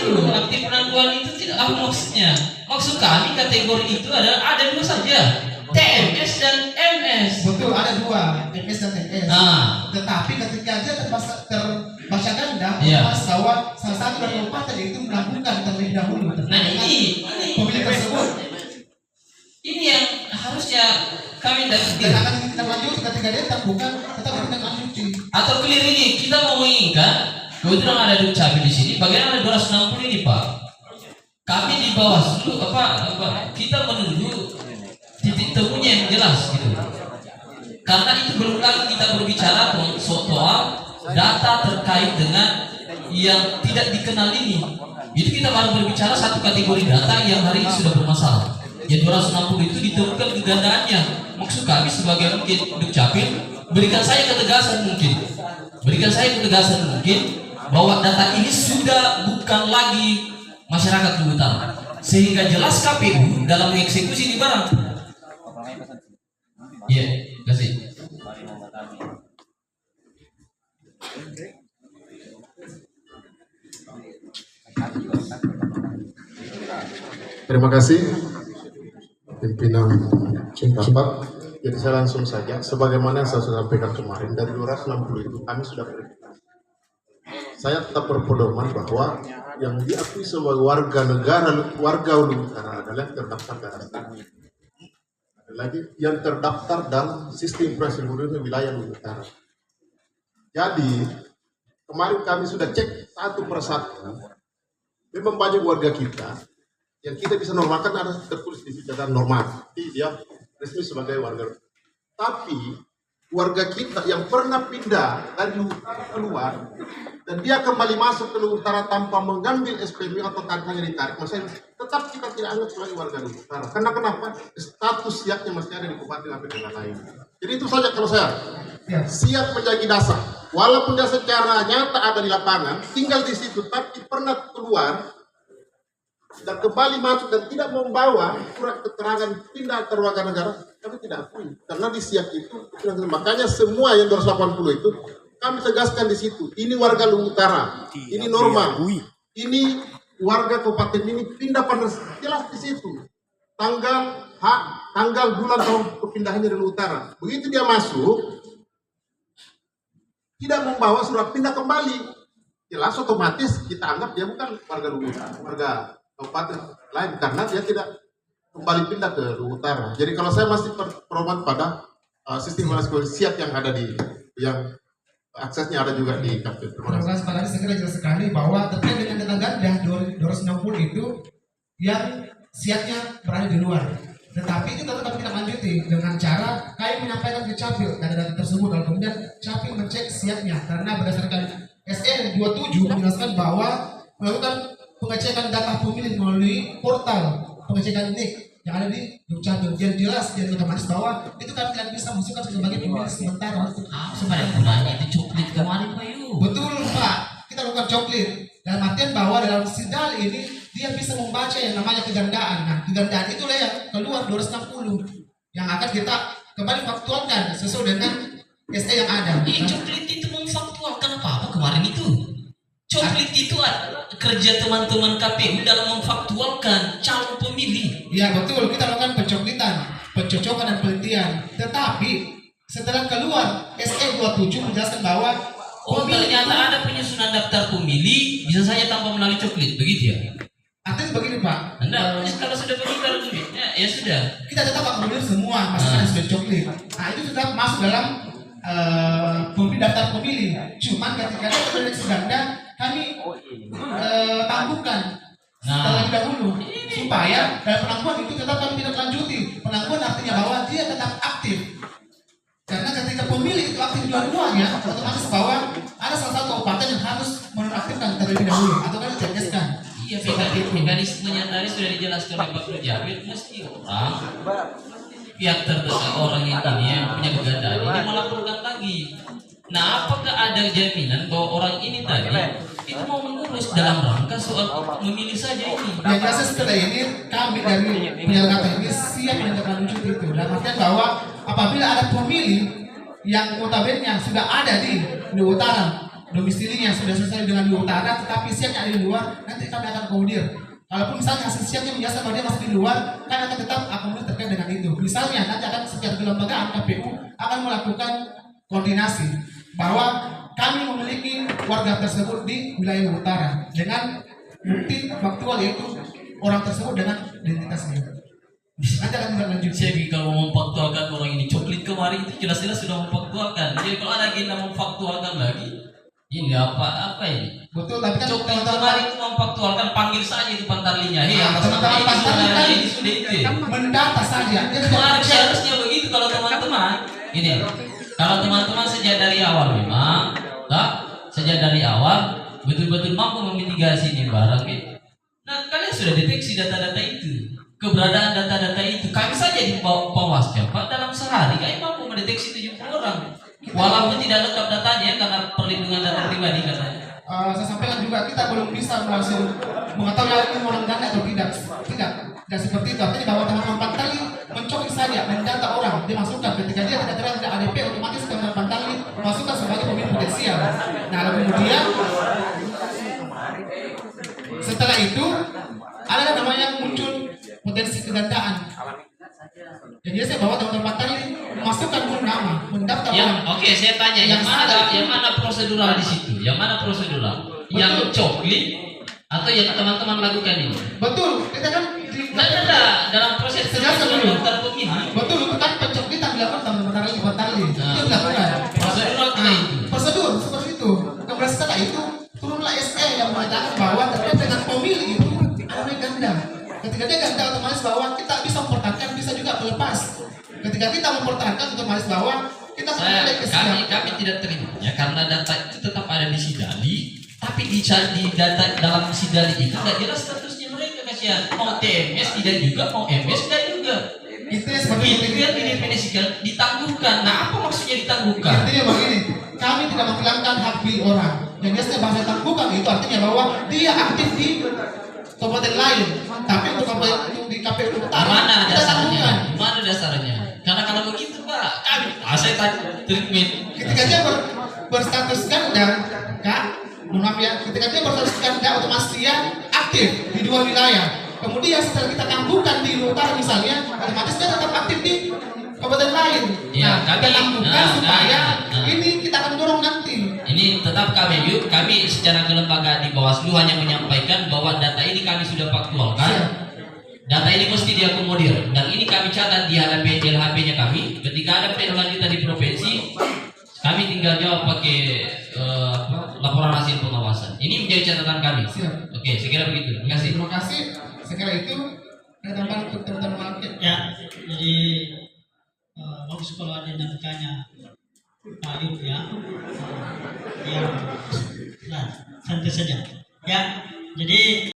dulu, aktif penangguhan itu tidak apa maksudnya. Maksud kami kategori itu ada dua saja, TMS dan MS. Betul, ada dua, MS dan TMS. Tetapi ketika dia terbaca ganda, bahwa salah satu dari kabupaten itu melakukan terlebih dahulu. Nah ini pemilik tersebut. Ini yang harusnya kami dan akan kita lanjut ketika dia bukan tetap kita lanjuti. Atau clear ini kita mau mengingat kebetulan ada Dukcapil di sini. Bagian ada 260 ini Pak. Kami di bawah dulu kita menunggu titik temunya yang jelas gitu. Karena itu belum lagi kita berbicara soal data terkait dengan yang tidak dikenal ini. Itu kita baru berbicara satu kategori data yang hari ini sudah bermasalah. Yang 260 itu ditemukan kegandaannya. Maksud kami sebagai mungkin Dukcapil, berikan saya ketegasan mungkin bahwa data ini sudah bukan lagi masyarakat Luwu Utara, sehingga jelas KPU dalam mengeksekusi di barang. Iya, kasih. Terima kasih pimpinan rapat. Jadi saya langsung saja, sebagaimana yang saya sudah sampaikan kemarin, dari 260 itu kami sudah verifikasi. Saya tetap berpedoman bahwa yang diakui sebagai warga Luwu Utara adalah yang terdaftar dalam ada lagi yang terdaftar dalam sistem infrastruktur wilayah Luwu Utara. Jadi kemarin kami sudah cek satu persatu, memang banyak warga kita yang kita bisa normalkan ada tertulis di catatan normal, dia resmi sebagai warga. Tapi warga kita yang pernah pindah dari Luwu Utara keluar dan dia kembali masuk ke Luwu Utara tanpa mengambil SPM atau tanpanya ditarik, maksudnya tetap kita tidak anggap sebagai warga Luwu Utara. Karena kenapa? Status siapnya masih ada di Kabupaten atau daerah lain. Jadi itu saja kalau saya siap menjadi dasar. Walaupun dia secara nyata ada di lapangan, tinggal di situ, tapi pernah keluar dan kembali masuk dan tidak membawa surat keterangan pindah antar warga negara, kami tidak akui. Karena di siap itu, makanya semua yang 280 itu kami tegaskan di situ. Ini warga Luwu Utara, ini normal, ini warga kabupaten ini pindah pada jelas di situ. Tanggal bulan tahun kepindahannya dari Luwu Utara. Begitu dia masuk, tidak membawa surat pindah kembali, jelas otomatis kita anggap dia bukan warga Luwu Utara, warga kabupaten lain karena dia tidak kembali pindah ke Luwu Utara. Jadi kalau saya masih berpedoman pada sistem informasi siap yang ada di yang aksesnya ada juga di KPU. Terima kasih Pak Adi, saya kira jelas sekali bahwa terkait dengan data ganda 260 itu yang siapnya berada di luar. Tetapi itu tetap kita lanjuti dengan cara kami menyampaikan ke Capil data-data tersebut, lalu kemudian Capil mengecek siapnya karena berdasarkan SN 27 menjelaskan bahwa melakukan pengecekan data pemilih melalui portal pengecekan NIK yang ada di Dukcapil. Yang jelas dan otomatis bahwa itu kami tidak bisa masukkan sebagai pemilih sementara untuk sebenarnya gunanya itu coklit kemarin Pak Yu. Betul Pak, kita lakukan coklit dalam artian bahwa dalam sidal ini dia bisa membaca yang namanya kegandaan. Nah, kegandaan itulah yang keluar 260 yang akan kita kembali faktualkan sesuai dengan SE yang ada. Coklit itu memfaktualkan apa kemarin itu? Coklit itu adalah kerja teman-teman KPU dalam memfaktualkan calon pemilih. Ya betul, kita lakukan pencoklitan, pencocokan dan penelitian. Tetapi setelah keluar SE 27 menjelaskan bahwa ternyata ada penyusunan daftar pemilih bisa saja tanpa melalui coklit, begitu ya? Artinya begini Pak. Kalau sudah begitu kalau ya sudah. Kita tetap akomodir semua masukan sudah coklit. Nah itu sudah masuk dalam daftar pemilih. Cuman ketika ada terjadi ganda kami tangguhkan terlebih dahulu supaya dalam penangguhan itu tetap kami tidak lanjuti. Penangguhan artinya bahwa dia tetap aktif. Karena ketika pemilih itu aktif dua-duanya, otomatis bahwa ada salah satu kabupaten yang harus menonaktifkan terlebih dahulu atau kan dicerdaskan. Iya, mekanismenya tadi sudah dijelaskan oleh Pak Dukcapil, mesti orang pihak terdekat orang yang ini yang punya kegandaan ini melaporkan lagi. Nah, apakah ada jaminan bahwa orang ini tadi itu mau mengurus dalam rangka soal memilih saja ini? Yang jelas setelah ini kami dari penyelenggara teknis siap menindaklanjuti itu. Dan artinya bahwa apabila ada pemilih yang notabene sudah ada di Luwu Utara domisilinya sudah selesai dengan di utara, tetapi siapnya ada di luar, nanti kami akan akomodir. Kalaupun misalnya hasil siapnya menjelaskan bahwa dia masih di luar, kami akan tetap akomodir terkait dengan itu. Misalnya nanti akan secara kelembagaan KPU akan melakukan koordinasi bahwa kami memiliki warga tersebut di wilayah utara dengan bukti faktual yaitu orang tersebut dengan identitasnya. Nanti akan lanjut. Jadi kalau memfaktualkan orang ini coklit kemarin itu jelas-jelas sudah memfaktualkan. Jadi kalau ada agenda memfaktualkan lagi, ini apa ini? Betul, tapi kan Coklit kemarin itu memfaktualkan, panggil saja itu pantarlinya. Hei, atas nama teman-teman ini Pantarli sudah kan ini sudah itu. mendata saja. Dia tidak Seharusnya begitu kalau teman-teman. Ini kalau teman-teman sejak dari awal memang, sejak dari awal betul-betul mampu memitigasi ini barang gitu. Nah, kalian sudah deteksi data-data itu, keberadaan data-data itu. Kami saja di Bawaslu, Pak, dalam sehari kami mampu mendeteksi 70 orang. Walaupun tidak lengkap datanya karena perlindungan data pribadi katanya. saya sampaikan juga kita belum bisa langsung mengetahui itu orang dana atau tidak seperti itu. Artinya bahwa teman-teman Pantarli mencokli saja mendata orang, dimasukkan ketika dia tidak terlihat ADP, otomatis teman-teman Pantarli masukkan sebagai pemilih potensial. Nah, lalu kemudian setelah itu ada namanya muncul potensi kegandaan. Jadi saya bawa teman-teman Pantarli masukkan dulu nama, mendaftar orang. Oke, saya tanya yang mana prosedural di situ? Yang mana prosedural? Yang coklit atau yang teman-teman lakukan ini? Betul, kita kan Nah, dalam proses daftar pemilih. betul, itu kan pencoklitan dilakukan teman-teman Pantarli. Itu dilakukan. Prosedural itu. Prosedur seperti itu. Kemudian setelah itu turunlah SE yang mengatakan bahwa terkait dengan pemilih itu ada ganda. Ketika dia ganda otomatis bahwa kita bisa mempertahankan, bisa juga melepas. Ketika kita mempertahankan otomatis bahwa kita kami tidak terima ya karena data itu tetap ada di Sidali, tapi di data dalam Sidali itu tidak jelas statusnya mereka, kasihan. Mau TMS tidak juga, mau MS tidak juga. itu ya seperti Itu yang didefinisikan ditangguhkan. Nah, apa maksudnya ditangguhkan? Intinya begini, kami tidak menghilangkan hak pilih orang. Yang biasanya bahasa tangguhkan itu artinya bahwa dia aktif di kabupaten lain, tapi untuk di KPU utara Mana kita dasarnya? tangguhkan. Mana dasarnya? Karena kalau begitu Pak, kami saya tadi treatment. Ketika dia berstatus ganda, Kak, mohon maaf ya, ketika dia berstatus ganda otomatis dia aktif di dua wilayah. Kemudian setelah kita tangguhkan di utara misalnya, otomatis dia tetap aktif di kabupaten lain. Ya, kita tangguhkan supaya nah. ini kita akan dorong nanti. Ini tetap kami secara kelembagaan di Bawaslu hanya menyampaikan bahwa data ini kami sudah faktualkan. Data ini mesti diakomodir dan ini kami catat di LHP-nya kami. Ketika ada lanjutan di provinsi, kami tinggal jawab pakai laporan hasil pengawasan. Ini menjadi catatan kami. Siap. Oke, saya kira begitu. Terima kasih. Terima kasih. Sekira itu ada tambahan untuk teman-teman market. Ya, jadi bagus kalau ada dinamikanya Pak Yub ya. Yang nah, santai saja. Ya, jadi